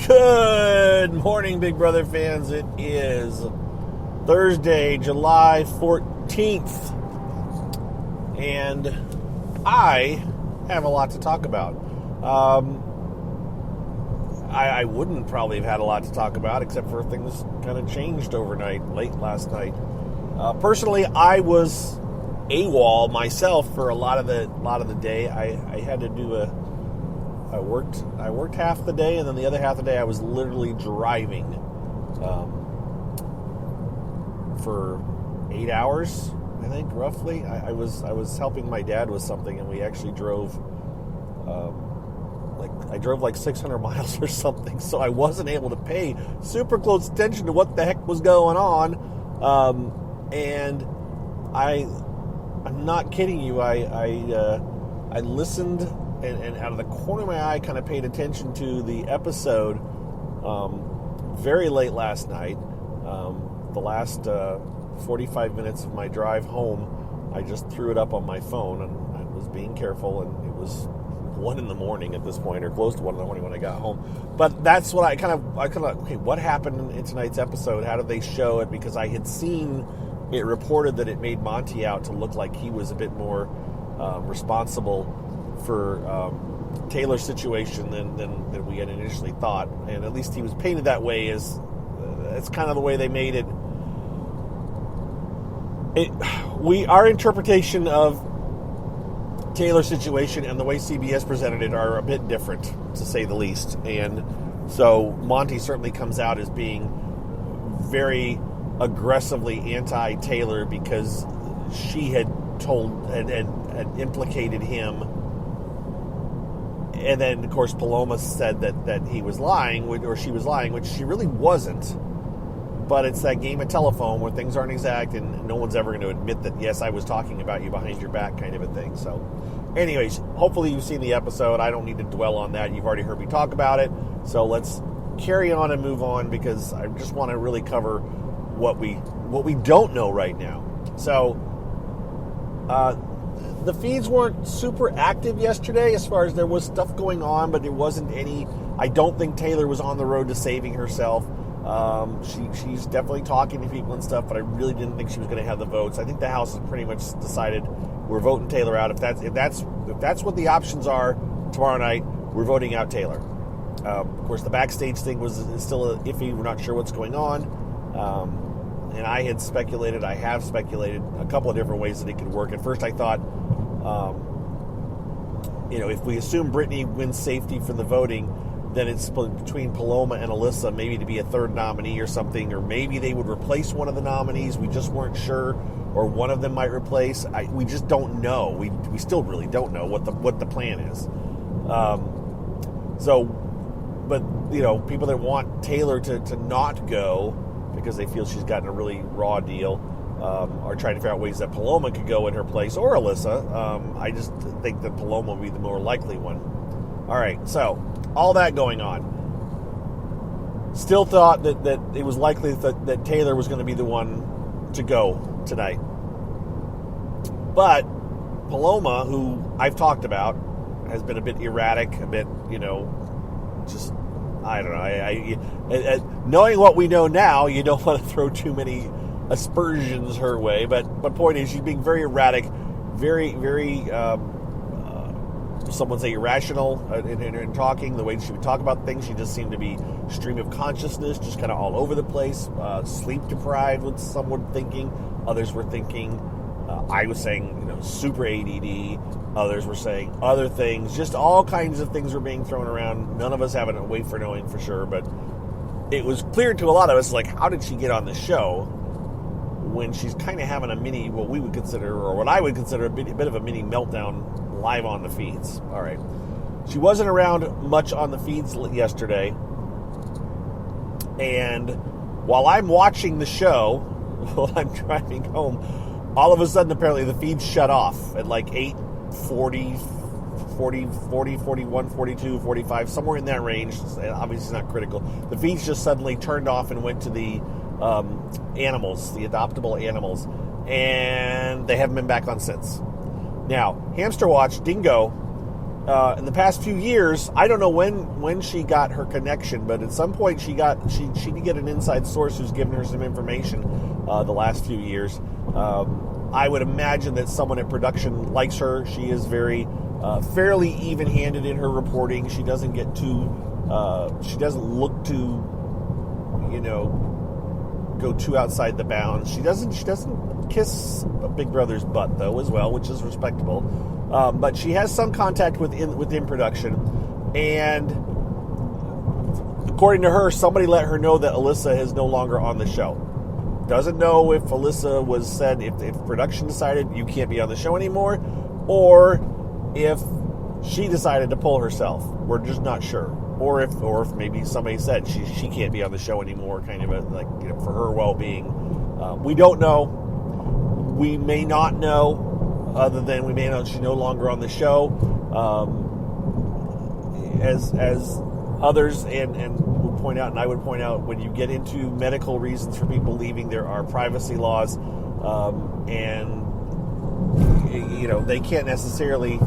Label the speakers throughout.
Speaker 1: Good morning, Big Brother fans. It is Thursday, July 14th, and I have a lot to talk about. I wouldn't probably have had a lot to talk about, except for things kind of changed overnight, late last night. Personally, I was AWOL myself for a lot of the day. I had to do I worked half the day, and then the other half of the day I was literally driving for 8 hours, I think, roughly. I was helping my dad with something, and we actually drove I drove like 600 miles or something, so I wasn't able to pay super close attention to what the heck was going on. And I'm not kidding you. I listened and out of the corner of my eye kind of paid attention to the episode very late last night. The last 45 minutes of my drive home, I just threw it up on my phone, and I was being careful, and it was 1 a.m. at this point, or close to 1 a.m. when I got home. But that's what I kind of okay, what happened in tonight's episode? How did they show it? Because I had seen it reported that it made Monty out to look like he was a bit more responsible for Taylor's situation than we had initially thought, and at least he was painted that way. As it's kind of the way they made it. Our interpretation of Taylor's situation and the way CBS presented it are a bit different, to say the least. And so Monty certainly comes out as being very aggressively anti-Taylor because she had told and implicated him. And then, of course, Paloma said that he was lying, or she was lying, which she really wasn't. But it's that game of telephone where things aren't exact and no one's ever going to admit that, yes, I was talking about you behind your back, kind of a thing. So, anyways, hopefully you've seen the episode. I don't need to dwell on that. You've already heard me talk about it. So let's carry on and move on, because I just want to really cover what we don't know right now. So, the feeds weren't super active yesterday as far as there was stuff going on, but there wasn't any. I don't think Taylor was on the road to saving herself. She's definitely talking to people and stuff, but I really didn't think she was going to have the votes. I think the House has pretty much decided we're voting Taylor out. If that's what the options are tomorrow night, we're voting out Taylor. Of course, the backstage thing is still iffy. We're not sure what's going on. And I have speculated a couple of different ways that it could work. At first I thought, if we assume Brittany wins safety for the voting, then it's between Paloma and Alyssa, maybe to be a third nominee or something, or maybe they would replace one of the nominees. We just weren't sure, or one of them might replace. We just don't know. We still really don't know what the plan is. But people that want Taylor to not go because they feel she's gotten a really raw deal, are trying to figure out ways that Paloma could go in her place, or Alyssa. I just think that Paloma would be the more likely one. All right, so all that going on. Still thought that it was likely that Taylor was going to be the one to go tonight. But Paloma, who I've talked about, has been a bit erratic, a bit, just, I don't know. Knowing what we know now, you don't want to throw too many aspersions her way. But point is, she's being very erratic, very, very, some would say irrational in talking. The way she would talk about things, she just seemed to be stream of consciousness, just kind of all over the place. Sleep deprived, with someone thinking. Others were thinking. I was saying, super ADD. Others were saying other things. Just all kinds of things were being thrown around. None of us have a way for knowing for sure, but it was clear to a lot of us, like, how did she get on the show when she's kind of having a mini, what we would consider, or what I would consider a bit of a mini meltdown live on the feeds. All right. She wasn't around much on the feeds yesterday. And while I'm watching the show, while I'm driving home, all of a sudden, apparently, the feeds shut off at like 8:40, 40, 41, 42, 45, somewhere in that range. Obviously not critical. The feeds just suddenly turned off and went to the animals, the adoptable animals. And they haven't been back on since. Now, Hamster Watch, Dingo, in the past few years, I don't know when she got her connection, but at some point she did get an inside source who's given her some information the last few years. I would imagine that someone at production likes her. She is very fairly even-handed in her reporting. She doesn't get too, she doesn't look to, go too outside the bounds. She doesn't kiss Big Brother's butt though as well, which is respectable. But she has some contact within production, and according to her, somebody let her know that Alyssa is no longer on the show. Doesn't know if Alyssa was said if production decided you can't be on the show anymore, or if she decided to pull herself. We're just not sure. Or if maybe somebody said she can't be on the show anymore, kind of for her well-being. We don't know. We may not know, other than we may know she's no longer on the show. As others and would point out, and I would point out, when you get into medical reasons for people leaving, there are privacy laws, and they can't necessarily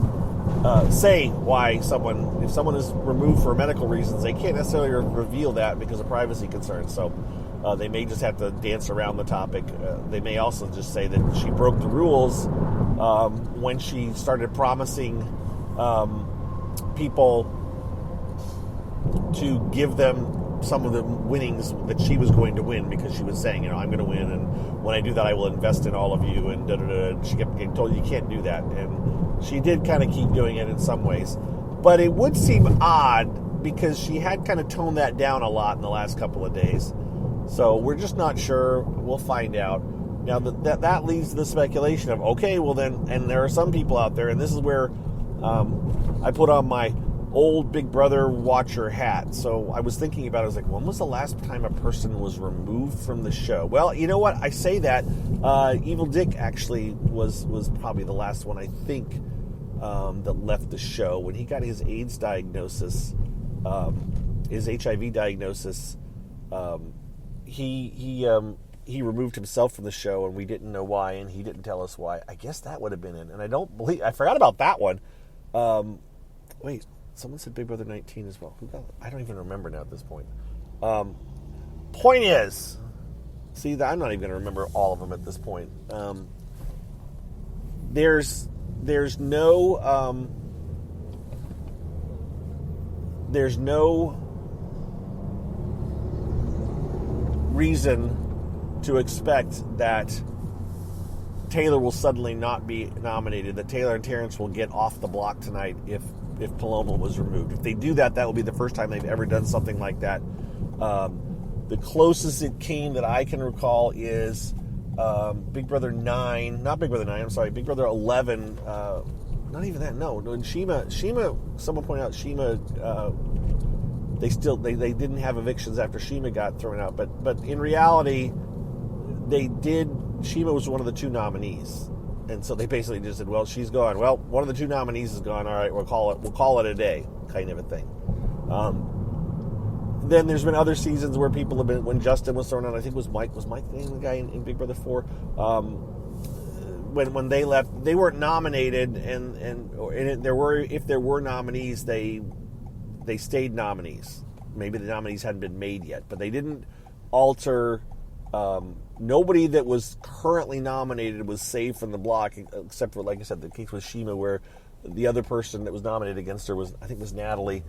Speaker 1: say why if someone is removed for medical reasons, they can't necessarily reveal that because of privacy concerns. So they may just have to dance around the topic. They may also just say that she broke the rules when she started promising people to give them some of the winnings that she was going to win, because she was saying, I'm going to win, and when I do that, I will invest in all of you, and da-da-da. She kept getting told you can't do that, and she did kind of keep doing it in some ways. But it would seem odd, because she had kind of toned that down a lot in the last couple of days. So we're just not sure. We'll find out. Now, that leads to the speculation of, okay, well then, and there are some people out there, and this is where I put on my old Big Brother watcher hat. So I was thinking about it. I was like, when was the last time a person was removed from the show? Well, you know what? I say that. Evil Dick actually was probably the last one, I think, that left the show. When he got his AIDS diagnosis, his HIV diagnosis, he removed himself from the show, and we didn't know why, and he didn't tell us why. I guess that would have been it. And I forgot about that one. Wait. Someone said Big Brother 19 as well. Who got it? I don't even remember now at this point. Point is, I'm not even going to remember all of them at this point. There's no reason to expect that Taylor will suddenly not be nominated, that Taylor and Terrence will get off the block tonight if Paloma was removed. If they do that, that will be the first time they've ever done something like that. The closest it came that I can recall is Big Brother 9, not Big Brother 9, I'm sorry, Big Brother 11, not even that, no, and Shima, someone pointed out Shima, they didn't have evictions after Shima got thrown out, but in reality, Shima was one of the two nominees. And so they basically just said, well, she's gone. Well, one of the two nominees is gone. All right, we'll call it a day, kind of a thing. Then there's been other seasons where people have been, when Justin was thrown out, I think was Mike the guy in Big Brother 4. When they left, they weren't nominated, if there were nominees, they stayed nominees. Maybe the nominees hadn't been made yet, but they didn't alter. Nobody that was currently nominated was saved from the block, except for, like I said, the case with Shima, where the other person that was nominated against her was Natalie.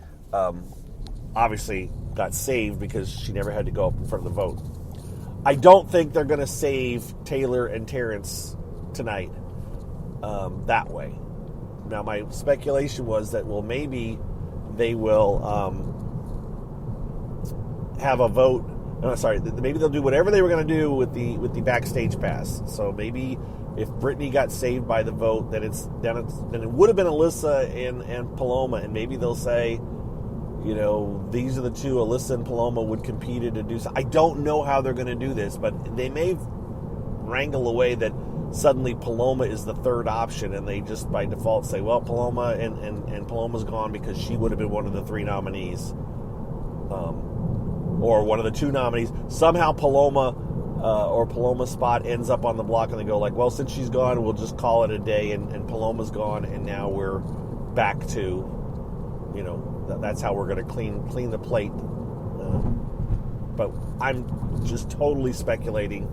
Speaker 1: Obviously got saved because she never had to go up in front of the vote. I don't think they're going to save Taylor and Terrence tonight that way. Now, my speculation was that, well, maybe they will have a vote. Maybe they'll do whatever they were going to do with the backstage pass. So maybe if Brittany got saved by the vote, then it would have been Alyssa and Paloma, and maybe they'll say, these are the two, Alyssa and Paloma would compete to do so. I don't know how they're going to do this, but they may wrangle away that suddenly Paloma is the third option, and they just by default say, well, Paloma and Paloma's gone because she would have been one of the three nominees. Or one of the two nominees. Somehow Paloma or Paloma's spot ends up on the block, and they go like, well, since she's gone, we'll just call it a day, and Paloma's gone, and now we're back to that's how we're going to clean the plate. But I'm just totally speculating,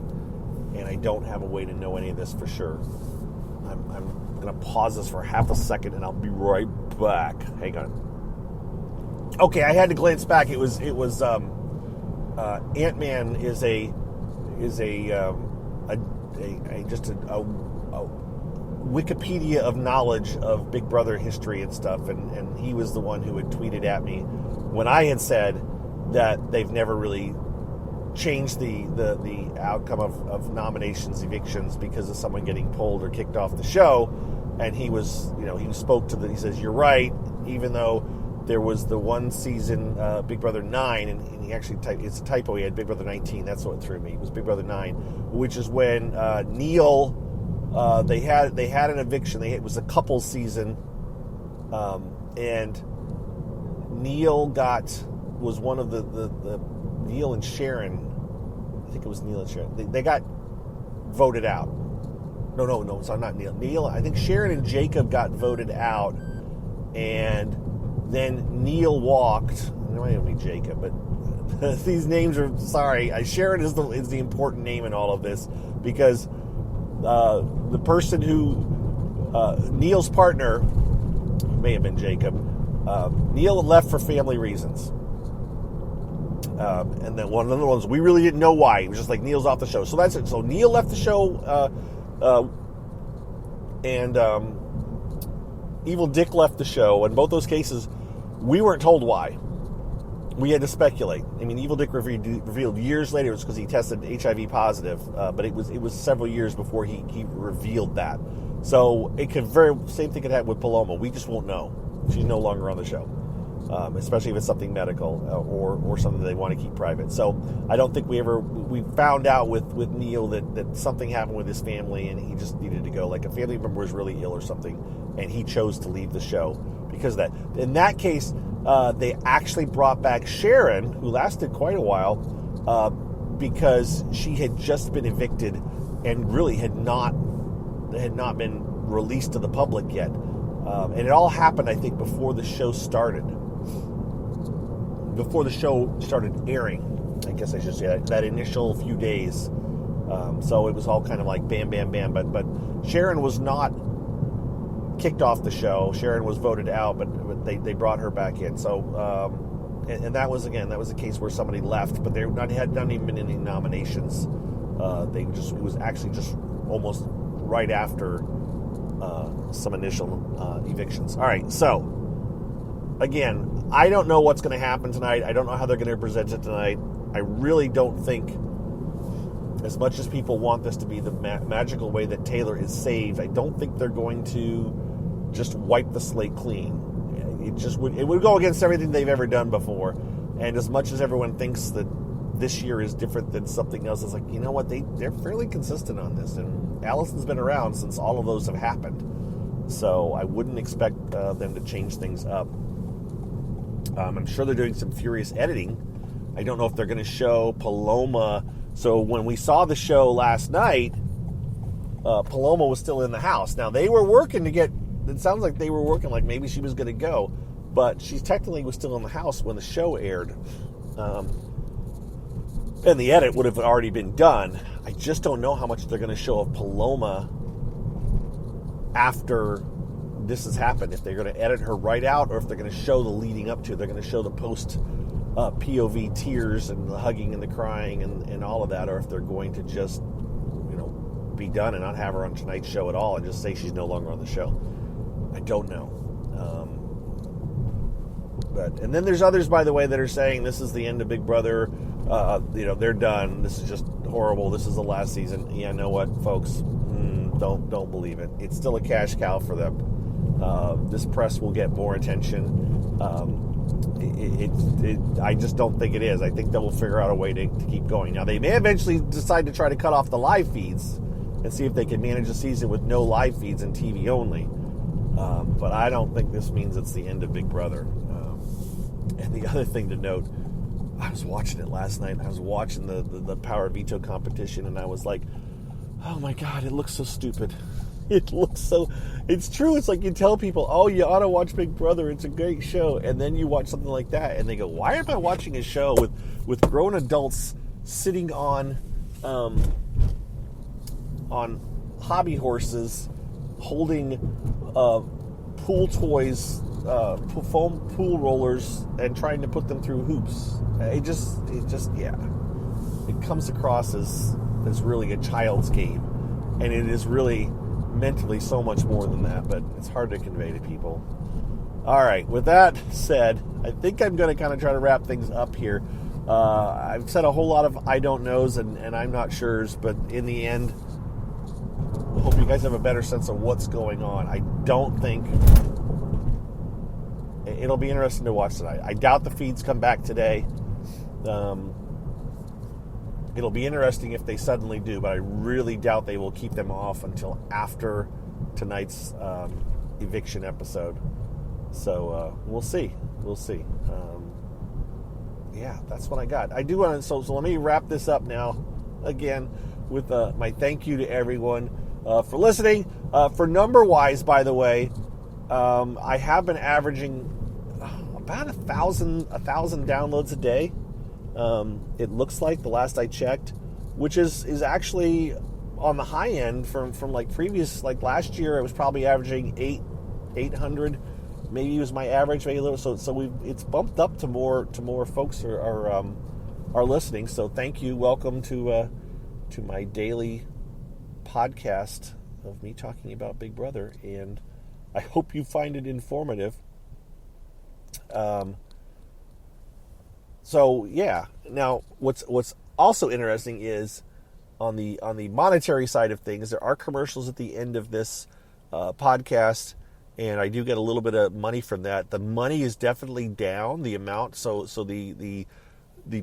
Speaker 1: and I don't have a way to know any of this for sure. I'm going to pause this for half a second, and I'll be right back. Hang on. Okay, I had to glance back. It was Ant-Man is a Wikipedia of knowledge of Big Brother history and stuff, and he was the one who had tweeted at me when I had said that they've never really changed the outcome of nominations, evictions, because of someone getting pulled or kicked off the show. And he spoke to he says, you're right, even though there was the one season, Big Brother 9, and he actually it's a typo, he had Big Brother 19, that's what threw me. It was Big Brother 9, which is when Neil, they had an eviction. It was a couple season, and Neil was one of the Neil and Sharon, I think it was Neil and Sharon, they got voted out. No, sorry, not Neil. Neil, I think Sharon and Jacob got voted out, and then Neil walked. It might even be Jacob, but these names are, sorry. Sharon is the important name in all of this, because the person who, Neil's partner, may have been Jacob, Neil left for family reasons. And then one of the ones, we really didn't know why. It was just like, Neil's off the show. So that's it. So Neil left the show, and Evil Dick left the show. In both those cases, we weren't told why. We had to speculate. I mean, Evil Dick revealed years later it was because he tested HIV positive, but it was several years before he revealed that. So it could same thing could happen with Paloma. We just won't know. She's no longer on the show, especially if it's something medical or something they want to keep private. So I don't think we found out with Neil that something happened with his family and he just needed to go. Like a family member was really ill or something, and he chose to leave the show because of that. In that case, they actually brought back Sharon, who lasted quite a while, because she had just been evicted and really had not been released to the public yet. And it all happened, I think, before the show started. Before the show started airing, I guess I should say that initial few days. So it was all kind of like bam, bam, bam. But Sharon was not kicked off the show. Sharon was voted out, but they brought her back in. So, and that was a case where somebody left, but there had not even been any nominations. It was actually just almost right after some initial evictions. All right, so again, I don't know what's going to happen tonight. I don't know how they're going to present it tonight. I really don't think, as much as people want this to be the magical way that Taylor is saved, I don't think they're going to just wipe the slate clean. It would go against everything they've ever done before. And as much as everyone thinks that this year is different than something else, it's like, you know what, they're fairly consistent on this. And Allison's been around since all of those have happened. So I wouldn't expect them to change things up. I'm sure they're doing some furious editing. I don't know if they're going to show Paloma. So when we saw the show last night, Paloma was still in the house. Now, they were working it sounds like they were working like maybe she was going to go, but she technically was still in the house when the show aired. And the edit would have already been done. I just don't know how much they're going to show of Paloma after this has happened. If they're going to edit her right out, or if they're going to show the leading up to it. They're going to show the post POV tears and the hugging and the crying and all of that, or if they're going to just, be done and not have her on tonight's show at all and just say she's no longer on the show. I don't know. And then there's others, by the way, that are saying this is the end of Big Brother. They're done. This is just horrible. This is the last season. Yeah, know what, folks? Don't believe it. It's still a cash cow for them. This press will get more attention. I just don't think it is. I think they will figure out a way to keep going. Now, they may eventually decide to try to cut off the live feeds and see if they can manage a season with no live feeds and TV only. But I don't think this means it's the end of Big Brother. And the other thing to note, I was watching it last night. I was watching the Power Veto competition, and I was like, oh my God, it looks so stupid. It looks so. It's true. It's like you tell people, "Oh, you ought to watch Big Brother. It's a great show," and then you watch something like that, and they go, "Why am I watching a show with grown adults sitting on hobby horses, holding pool toys, foam pool rollers, and trying to put them through hoops?" It just, yeah. It comes across as really a child's game, and it is really mentally so much more than that, but it's hard to convey to people. All right, with that said, I think I'm going to kind of try to wrap things up here. I've said a whole lot of I don't knows and I'm not sures, but in the end, I hope you guys have a better sense of what's going on. I don't think it'll be interesting to watch tonight. I doubt the feeds come back today. It'll be interesting if they suddenly do, but I really doubt they will keep them off until after tonight's eviction episode. So we'll see. We'll see. Yeah, that's what I got. I do want to. So let me wrap this up now. Again, with my thank you to everyone for listening. For number wise, by the way, I have been averaging about 1,000 downloads a day. It looks like the last I checked, which is actually on the high end from like previous, like last year. I was probably averaging 800, maybe it was my average, maybe a little. So it's bumped up to more folks are listening. So thank you, welcome to my daily podcast of me talking about Big Brother, and I hope you find it informative. So yeah. Now, what's also interesting is on the monetary side of things, there are commercials at the end of this podcast, and I do get a little bit of money from that. The money is definitely down, the amount. So the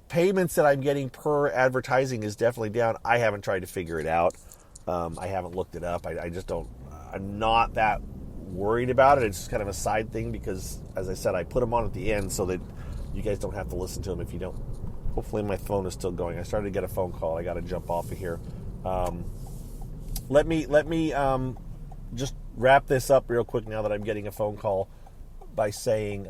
Speaker 1: payments that I'm getting per advertising is definitely down. I haven't tried to figure it out. I haven't looked it up. I just don't. I'm not that worried about it. It's just kind of a side thing because, as I said, I put them on at the end so that you guys don't have to listen to them if you don't. Hopefully my phone is still going. I started to get a phone call. I got to jump off of here. Let me just wrap this up real quick now that I'm getting a phone call by saying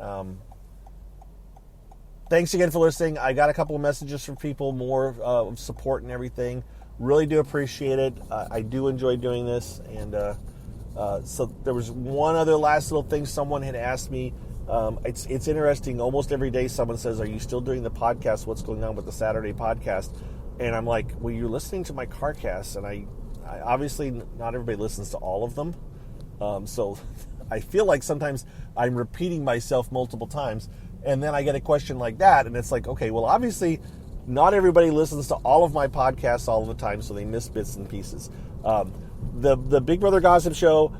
Speaker 1: thanks again for listening. I got a couple of messages from people, more support and everything. Really do appreciate it. I do enjoy doing this. And so there was one other last little thing someone had asked me. It's interesting. Almost every day someone says, "Are you still doing the podcast? What's going on with the Saturday podcast?" And I'm like, "Well, you're listening to my CarCast." And I obviously not everybody listens to all of them. So I feel like sometimes I'm repeating myself multiple times. And then I get a question like that. And it's like, okay, well, obviously not everybody listens to all of my podcasts all of the time. So they miss bits and pieces. The Big Brother Gossip Show,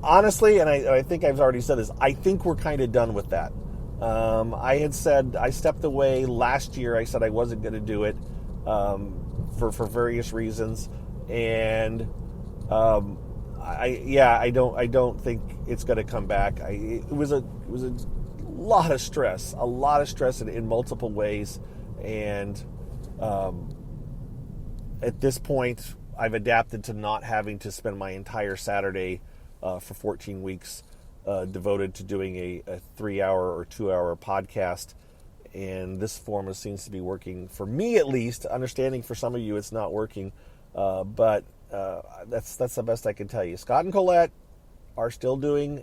Speaker 1: honestly, and I think I've already said this, I think we're kind of done with that. I had said I stepped away last year. I said I wasn't going to do it for various reasons, and I don't think it's going to come back. It was a lot of stress, in multiple ways, and at this point, I've adapted to not having to spend my entire Saturday for 14 weeks devoted to doing a 3-hour or 2-hour podcast. And this format seems to be working for me, at least. Understanding for some of you it's not working, but that's the best I can tell you. Scott and Colette are still doing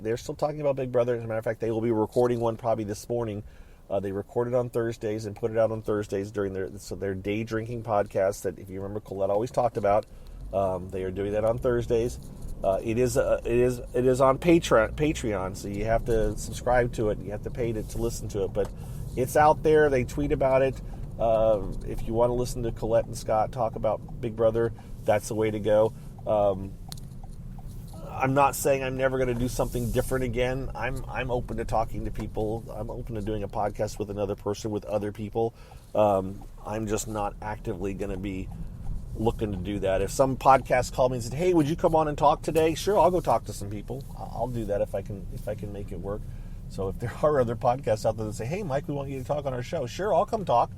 Speaker 1: they're still talking about Big Brother. As a matter of fact, they will be recording one probably this morning. They recorded on Thursdays and put it out on Thursdays during their day drinking podcast that, if you remember, Colette always talked about. They are doing that on Thursdays. It is on Patreon, so you have to subscribe to it. You have to pay to listen to it, but it's out there. They tweet about it. If you want to listen to Colette and Scott talk about Big Brother, that's the way to go. I'm not saying I'm never going to do something different again. I'm open to talking to people. I'm open to doing a podcast with another person, with other people. I'm just not actively going to be looking to do that. If some podcast called me and said, "Hey, would you come on and talk today?" Sure, I'll go talk to some people. I'll do that if I can make it work. So if there are other podcasts out there that say, "Hey, Mike, we want you to talk on our show," sure, I'll come talk.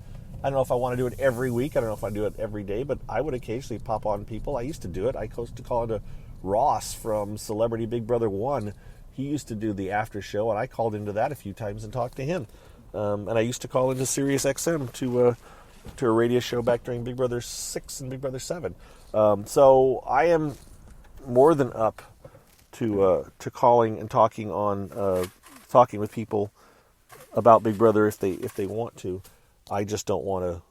Speaker 1: I don't know if I want to do it every week. I don't know if I do it every day, but I would occasionally pop on people. I used to do it. I used to call into Ross from Celebrity Big Brother 1. He used to do the after show, and I called into that a few times and talked to him. And I used to call into Sirius XM to a radio show back during Big Brother 6 and Big Brother 7. So I am more than up to calling and talking with people about Big Brother if they want to. I just don't want to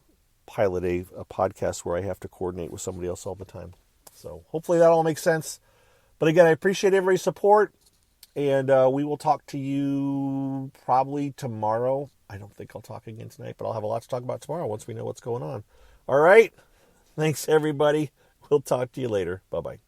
Speaker 1: pilot a podcast where I have to coordinate with somebody else all the time. So hopefully that all makes sense. But again, I appreciate everybody's support, and we will talk to you probably tomorrow. I don't think I'll talk again tonight, but I'll have a lot to talk about tomorrow once we know what's going on. All right. Thanks, everybody. We'll talk to you later. Bye-bye.